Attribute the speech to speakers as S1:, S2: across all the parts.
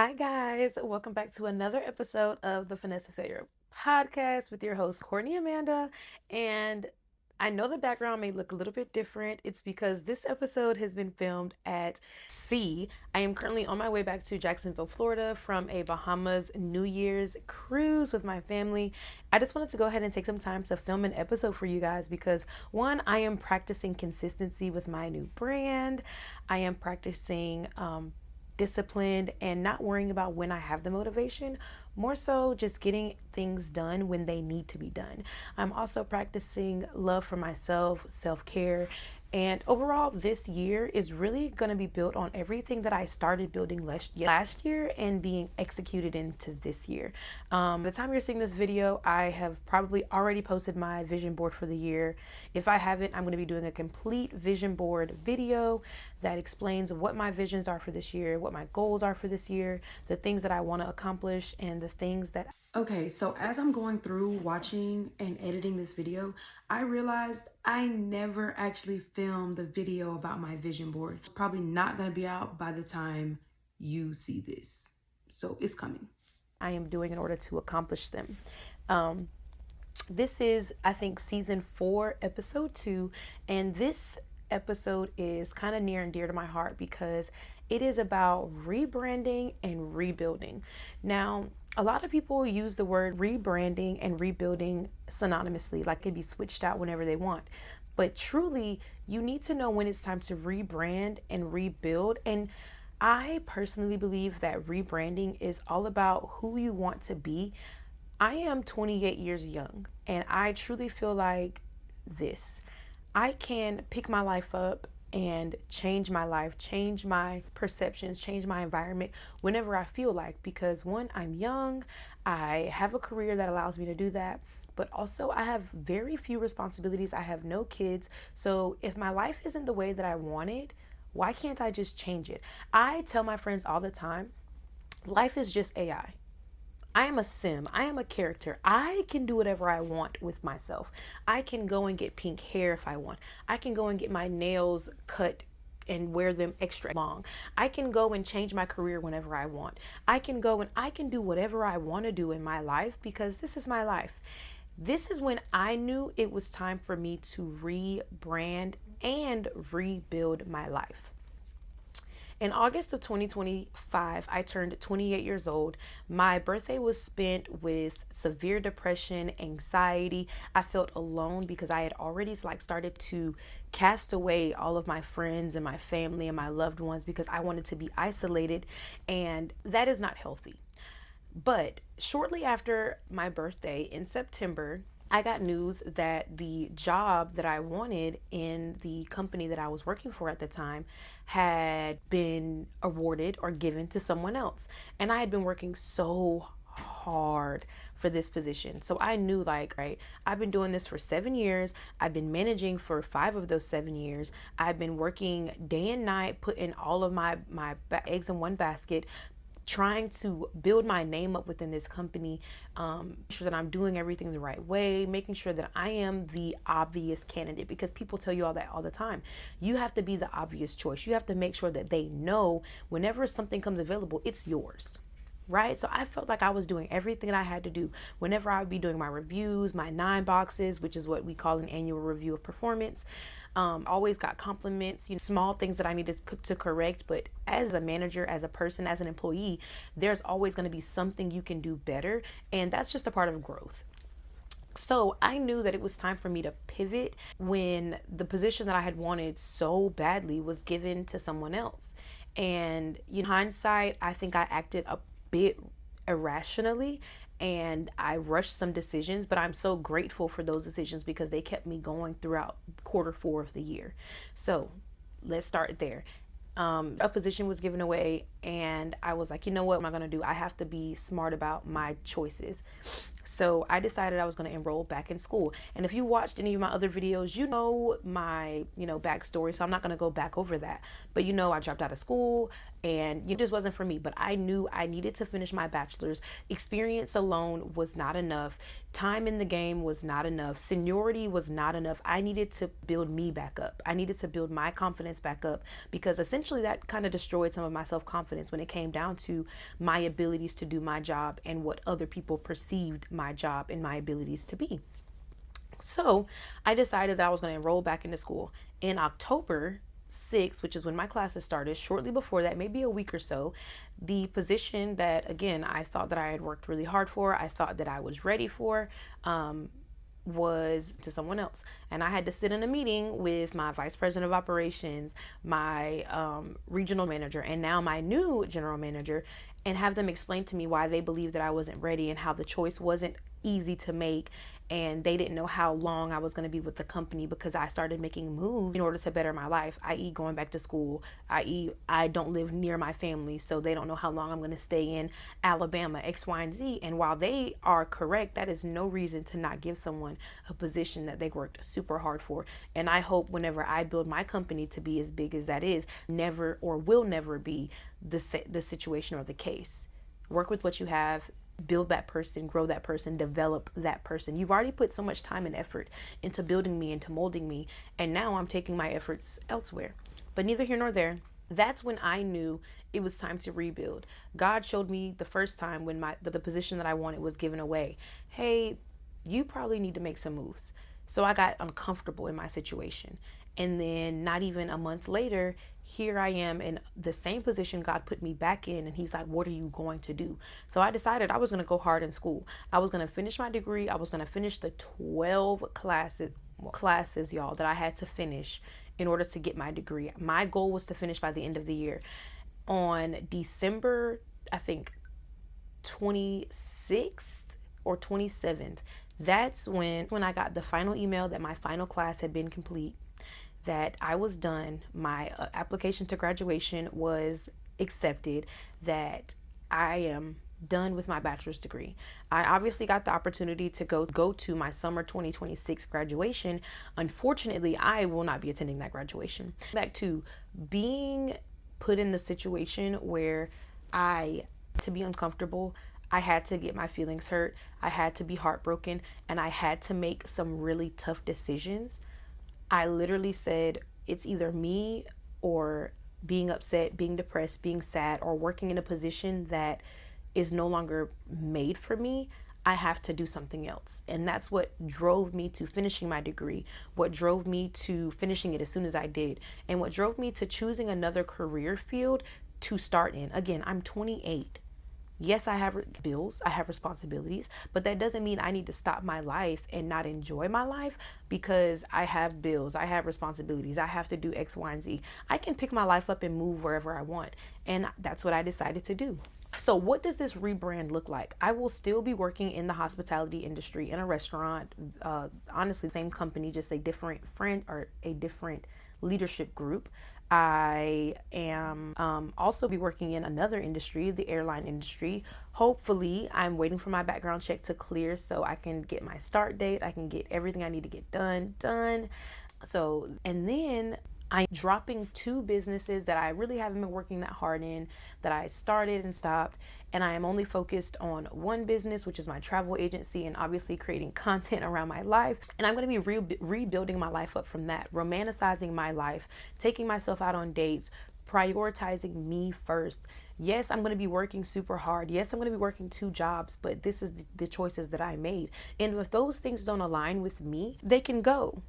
S1: Hi, guys. Welcome back to another episode of the Finesse Failure podcast with your host, Courtney Amanda. And I know the background may look a little bit different. It's because this episode has been filmed at sea. I am currently on my way back to Jacksonville, Florida from a Bahamas New Year's cruise with my family. I just wanted to go ahead and take some time to film an episode for you guys because, one, I am practicing consistency with my new brand. I am practicing, disciplined and not worrying about when I have the motivation, more so just getting things done when they need to be done. I'm also practicing love for myself, self care, and overall, this year is really going to be built on everything that I started building last year and being executed into this year. The time you're seeing this video, I have probably already posted my vision board for the year. If I haven't, I'm going to be doing a complete vision board video that explains what my visions are for this year, what my goals are for this year, the things that I want to accomplish, and the things that. Okay, so as I'm going through watching and editing this video, I realized I never actually filmed the video about my vision board. It's probably not going to be out by the time you see this. So it's coming. I am doing in order to accomplish them. This is, I think, season 4, episode 2, and this episode is kind of near and dear to my heart because it is about rebranding and rebuilding. Now, a lot of people use the word rebranding and rebuilding synonymously, like it can be switched out whenever they want. But truly, you need to know when it's time to rebrand and rebuild. And I personally believe that rebranding is all about who you want to be. I am 28 years young, and I truly feel like this. I can pick my life up and change my life, change my perceptions, change my environment whenever I feel like, because one, I'm young, I have a career that allows me to do that, but also I have very few responsibilities. I have no kids. So if my life isn't the way that I wanted, why can't I just change it? I tell my friends all the time, life is just AI. I am a sim. I am a character. I can do whatever I want with myself. I can go and get pink hair if I want. I can go and get my nails cut and wear them extra long. I can go and change my career whenever I want. I can go and I can do whatever I want to do in my life because this is my life. This is when I knew it was time for me to rebrand and rebuild my life. In August of 2025, I turned 28 years old. My birthday was spent with severe depression, anxiety. I felt alone because I had already started to cast away all of my friends and my family and my loved ones because I wanted to be isolated, and that is not healthy. But shortly after my birthday in September, I got news that the job that I wanted in the company that I was working for at the time had been awarded or given to someone else. And I had been working so hard for this position. So I knew, right, I've been doing this for 7 years. I've been managing for 5 of those 7 years. I've been working day and night, putting all of my eggs in one basket, trying to build my name up within this company, sure that I'm doing everything the right way, making sure that I am the obvious candidate, because people tell you all that all the time. You have to be the obvious choice. You have to make sure that they know whenever something comes available, it's yours. Right? So I felt like I was doing everything that I had to do. Whenever I would be doing my reviews, my 9 boxes, which is what we call an annual review of performance, always got compliments, small things that I needed to correct. But as a manager, as a person, as an employee, there's always going to be something you can do better. And that's just a part of growth. So I knew that it was time for me to pivot when the position that I had wanted so badly was given to someone else. And in hindsight, I think I acted a bit irrationally and I rushed some decisions, but I'm so grateful for those decisions because they kept me going throughout quarter 4 of the year. So let's start there. A position was given away, and I was like, you know what am I going to do? I have to be smart about my choices. So I decided I was going to enroll back in school. And if you watched any of my other videos, you know my, backstory. So I'm not going to go back over that. But I dropped out of school and it just wasn't for me. But I knew I needed to finish my bachelor's. Experience alone was not enough. Time in the game was not enough. Seniority was not enough. I needed to build me back up. I needed to build my confidence back up because essentially that kind of destroyed some of my self-confidence confidence when it came down to my abilities to do my job and what other people perceived my job and my abilities to be. So I decided that I was going to enroll back into school in October 6th, which is when my classes started. Shortly before that, maybe a week or so, the position that, again, I thought that I had worked really hard for, I thought that I was ready for, was to someone else. And I had to sit in a meeting with my vice president of operations, my regional manager, and now my new general manager, and have them explain to me why they believed that I wasn't ready and how the choice wasn't easy to make, and they didn't know how long I was going to be with the company because I started making moves in order to better my life, i.e. going back to school, i.e. I don't live near my family, so they don't know how long I'm going to stay in Alabama, X, Y, and Z. And while they are correct, that is no reason to not give someone a position that they worked super hard for. And I hope whenever I build my company to be as big as that is, never or will never be the situation or the case. Work with what you have, build that person, grow that person, develop that person. You've already put so much time and effort into building me, into molding me, and now I'm taking my efforts elsewhere. But neither here nor there. That's when I knew it was time to rebuild. God showed me the first time when the position that I wanted was given away. Hey, you probably need to make some moves. So I got uncomfortable in my situation. And then not even a month later, here I am in the same position God put me back in. And he's like, what are you going to do? So I decided I was going to go hard in school. I was going to finish my degree. I was going to finish the 12 classes, y'all, that I had to finish in order to get my degree. My goal was to finish by the end of the year. On December, I think, 26th or 27th, that's when I got the final email that my final class had been complete, that I was done, my application to graduation was accepted, that I am done with my bachelor's degree. I obviously got the opportunity to go to my summer 2026 graduation. Unfortunately, I will not be attending that graduation. Back to being put in the situation where to be uncomfortable, I had to get my feelings hurt, I had to be heartbroken, and I had to make some really tough decisions. I literally said, it's either me or being upset, being depressed, being sad, or working in a position that is no longer made for me. I have to do something else. And that's what drove me to finishing my degree, what drove me to finishing it as soon as I did, and what drove me to choosing another career field to start in. Again, I'm 28. Yes, I have bills, I have responsibilities, but that doesn't mean I need to stop my life and not enjoy my life because I have bills, I have responsibilities, I have to do X, Y, and Z. I can pick my life up and move wherever I want. And that's what I decided to do. So what does this rebrand look like? I will still be working in the hospitality industry in a restaurant, honestly, same company, just a different friend or a different leadership group. I am also be working in another industry, the airline industry. Hopefully, I'm waiting for my background check to clear so I can get my start date. I can get everything I need to get done. So, and then I'm dropping 2 businesses that I really haven't been working that hard in, that I started and stopped. And I am only focused on one business, which is my travel agency, and obviously creating content around my life. And I'm going to be rebuilding my life up from that, romanticizing my life, taking myself out on dates, prioritizing me first. Yes, I'm going to be working super hard. Yes, I'm going to be working 2 jobs, but this is the choices that I made. And if those things don't align with me, they can go.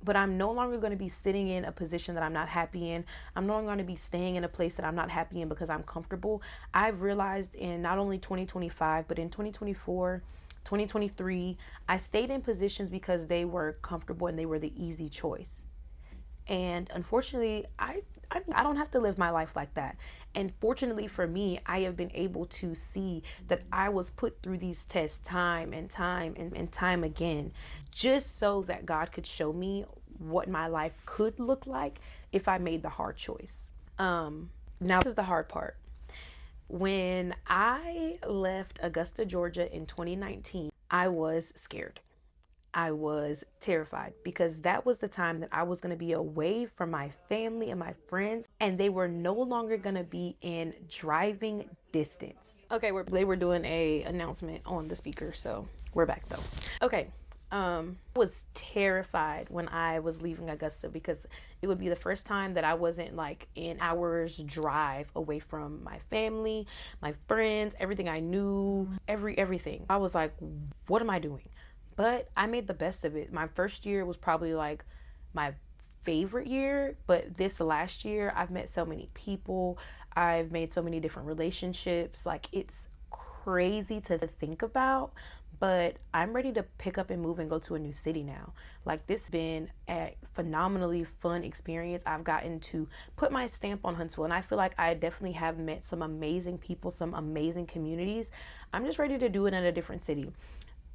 S1: But I'm no longer going to be sitting in a position that I'm not happy in. I'm no longer going to be staying in a place that I'm not happy in because I'm comfortable. I've realized in not only 2025, but in 2024, 2023, I stayed in positions because they were comfortable and they were the easy choice. And unfortunately, I don't have to live my life like that. And fortunately for me, I have been able to see that I was put through these tests time and time again, just so that God could show me what my life could look like if I made the hard choice. Now this is the hard part. When I left Augusta, Georgia in 2019, I was scared. I was terrified because that was the time that I was going to be away from my family and my friends, and they were no longer going to be in driving distance. Okay, they were doing a announcement on the speaker, so we're back though. Okay, Was terrified when I was leaving Augusta because it would be the first time that I wasn't like an hour's drive away from my family, my friends, everything I knew, everything. I was like, what am I doing? But I made the best of it. My first year was probably like my favorite year, but this last year I've met so many people. I've made so many different relationships. Like, it's crazy to think about, but I'm ready to pick up and move and go to a new city now. Like, this has been a phenomenally fun experience. I've gotten to put my stamp on Huntsville, and I feel like I definitely have met some amazing people, some amazing communities. I'm just ready to do it in a different city.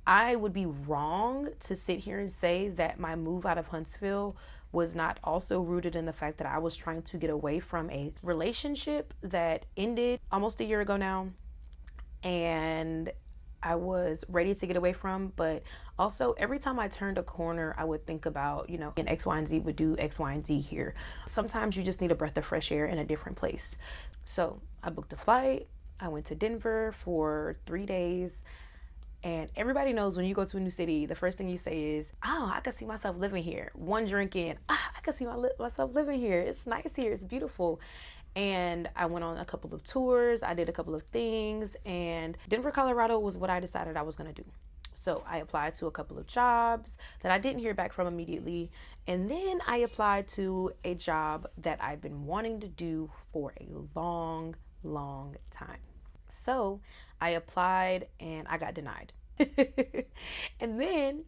S1: I would be wrong to sit here and say that my move out of Huntsville was not also rooted in the fact that I was trying to get away from a relationship that ended almost a year ago now, and I was ready to get away from. But also, every time I turned a corner, I would think about, and X, Y, and Z would do X, Y, and Z here. Sometimes you just need a breath of fresh air in a different place. So I booked a flight. I went to Denver for 3 days. And everybody knows when you go to a new city, the first thing you say is, oh, I can see myself living here. One drink in, I can see myself living here. It's nice here. It's beautiful. And I went on a couple of tours. I did a couple of things. And Denver, Colorado was what I decided I was going to do. So I applied to a couple of jobs that I didn't hear back from immediately. And then I applied to a job that I've been wanting to do for a long, long time. So I applied and I got denied. And then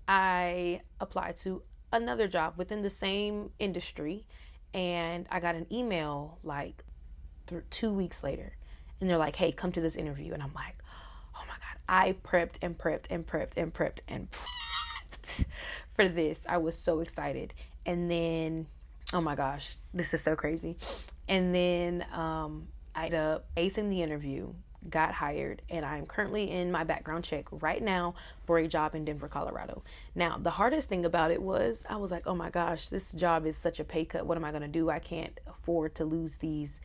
S1: I applied to another job within the same industry, and I got an email like 2 weeks later. And they're like, hey, come to this interview. And I'm like, oh my God, I prepped and prepped and prepped and prepped and prepped for this. I was so excited. And then, oh my gosh, this is so crazy. And then I ended up acing the interview, got hired, and I'm currently in my background check right now for a job in Denver, Colorado. Now, the hardest thing about it was I was like, oh my gosh, this job is such a pay cut. What am I going to do? I can't afford to lose this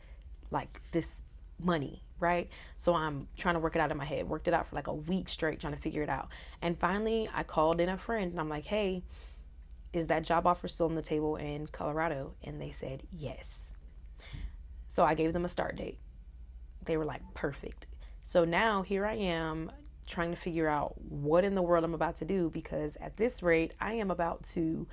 S1: money, right? So I'm trying to work it out in my head. Worked it out for like a week straight, trying to figure it out. And finally, I called in a friend and I'm like, hey, is that job offer still on the table in Colorado? And they said yes. So I gave them a start date. They were like, perfect. So now here I am trying to figure out what in the world I'm about to do, because at this rate, I am about to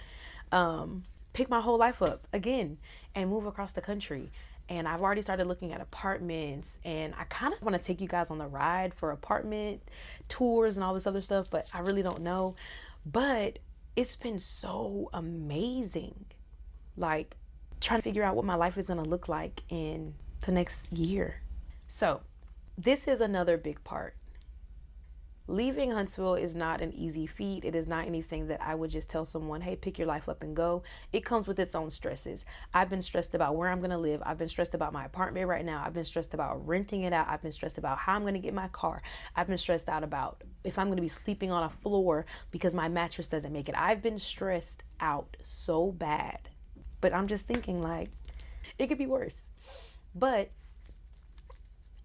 S1: pick my whole life up again and move across the country. And I've already started looking at apartments, and I kind of want to take you guys on the ride for apartment tours and all this other stuff, but I really don't know. But it's been so amazing, like trying to figure out what my life is going to look like in the next year. So this is another big part. Leaving Huntsville is not an easy feat. It is not anything that I would just tell someone, hey, pick your life up and go. It comes with its own stresses. I've been stressed about where I'm going to live. I've been stressed about my apartment right now. I've been stressed about renting it out. I've been stressed about how I'm going to get my car. I've been stressed out about if I'm going to be sleeping on a floor because my mattress doesn't make it. I've been stressed out so bad. But I'm just thinking, like, it could be worse. But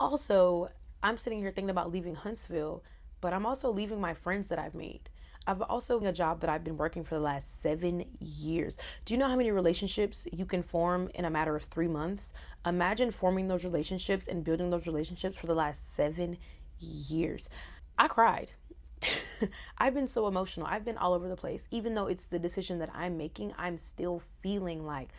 S1: also, I'm sitting here thinking about leaving Huntsville, but I'm also leaving my friends that I've made. I've also a job that I've been working for the last 7 years. Do you know how many relationships you can form in a matter of 3 months? Imagine forming those relationships and building those relationships for the last 7 years. I cried. I've been so emotional. I've been all over the place. Even though it's the decision that I'm making, I'm still feeling like,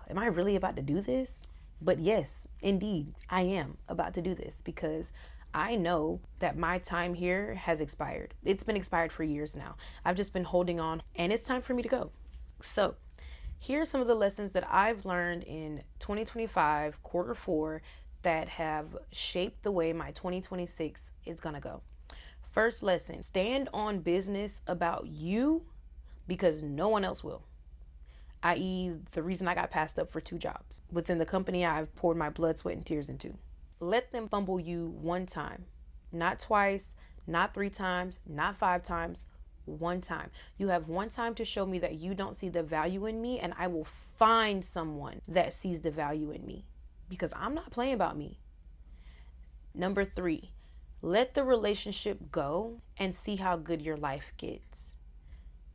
S1: am I really about to do this? But yes, indeed, I am about to do this because I know that my time here has expired. It's been expired for years now. I've just been holding on, and it's time for me to go. So here's some of the lessons that I've learned in 2025, quarter four, that have shaped the way my 2026 is gonna go. First lesson, stand on business about you because no one else will. I.e., the reason I got passed up for 2 jobs within the company I've poured my blood, sweat, and tears into. Let them fumble you one time, not twice, not 3 times, not 5 times, one time. You have one time to show me that you don't see the value in me, and I will find someone that sees the value in me because I'm not playing about me. Number 3, let the relationship go and see how good your life gets.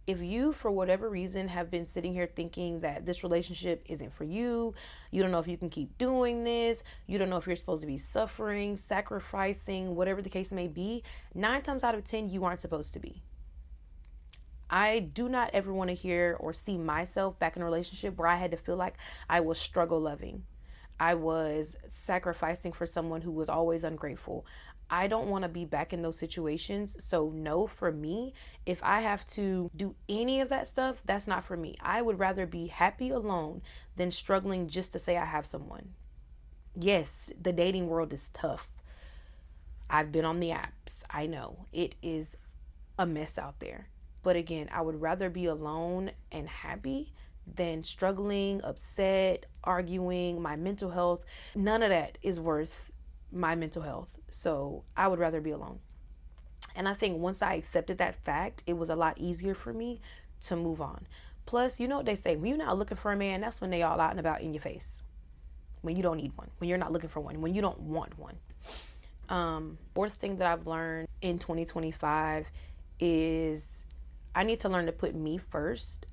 S1: If you, for whatever reason, have been sitting here thinking that this relationship isn't for you, you don't know if you can keep doing this, you don't know if you're supposed to be suffering, sacrificing, whatever the case may be, 9 times out of 10, you aren't supposed to be. I do not ever want to hear or see myself back in a relationship where I had to feel like I was struggle loving. I was sacrificing for someone who was always ungrateful. I don't want to be back in those situations. So, no, for me, if I have to do any of that stuff, that's not for me. I would rather be happy alone than struggling just to say I have someone. Yes, the dating world is tough. I've been on the apps. I know it is a mess out there. But again, I would rather be alone and happy than struggling, upset, arguing, my mental health. None of that is worth my mental health. So I would rather be alone. And I think once I accepted that fact, it was a lot easier for me to move on. Plus, you know what they say, when you're not looking for a man, that's when they all out and about in your face. When you don't need one, when you're not looking for one, when you don't want one. Fourth thing that I've learned in 2025 is I need to learn to put me first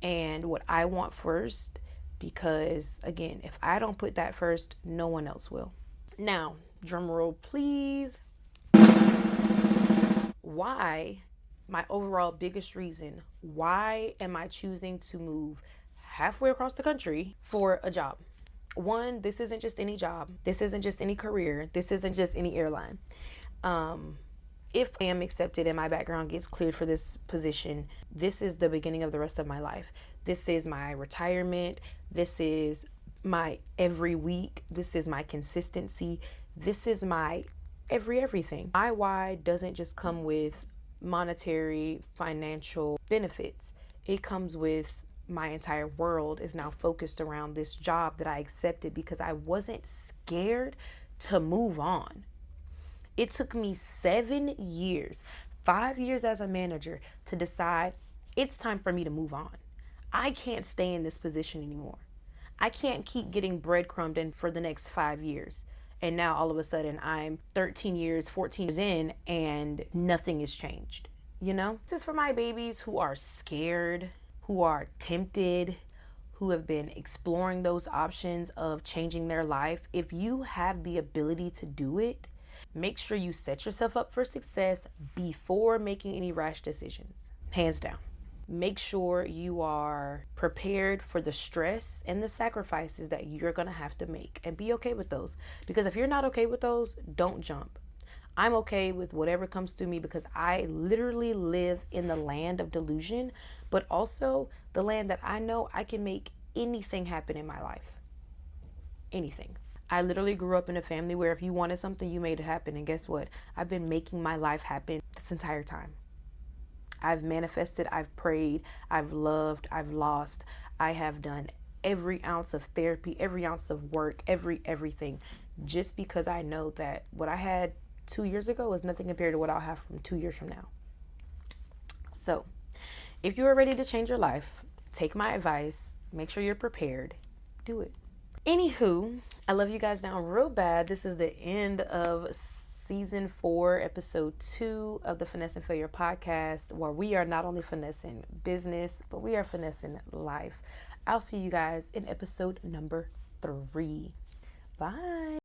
S1: and what I want first, because again, if I don't put that first, no one else will. Now, drum roll please. Why, my overall biggest reason, why am I choosing to move halfway across the country for a job? One, this isn't just any job. This isn't just any career. This isn't just any airline. If I am accepted and my background gets cleared for this position, this is the beginning of the rest of my life. This is my retirement. This is my every week. This is my consistency. This is my everything. My why doesn't just come with monetary, financial benefits. It comes with my entire world is now focused around this job that I accepted because I wasn't scared to move on. It took me 7 years, 5 years as a manager to decide it's time for me to move on. I can't stay in this position anymore. I can't keep getting breadcrumbed in for the next 5 years. And now all of a sudden I'm 13 years, 14 years in and nothing has changed. You know, this is for my babies who are scared, who are tempted, who have been exploring those options of changing their life. If you have the ability to do it, make sure you set yourself up for success before making any rash decisions. Hands down. Make sure you are prepared for the stress and the sacrifices that you're going to have to make and be okay with those. Because if you're not okay with those, don't jump. I'm okay with whatever comes through me because I literally live in the land of delusion, but also the land that I know I can make anything happen in my life. Anything. I literally grew up in a family where if you wanted something, you made it happen. And guess what? I've been making my life happen this entire time. I've manifested, I've prayed, I've loved, I've lost. I have done every ounce of therapy, every ounce of work, everything, just because I know that what I had 2 years ago is nothing compared to what I'll have from 2 years from now. So if you are ready to change your life, take my advice, make sure you're prepared, do it. Anywho, I love you guys down real bad. This is the end of season 4, episode 2 of the Finesse and Failure podcast, where we are not only finessing business, but we are finessing life. I'll see you guys in episode number 3. Bye.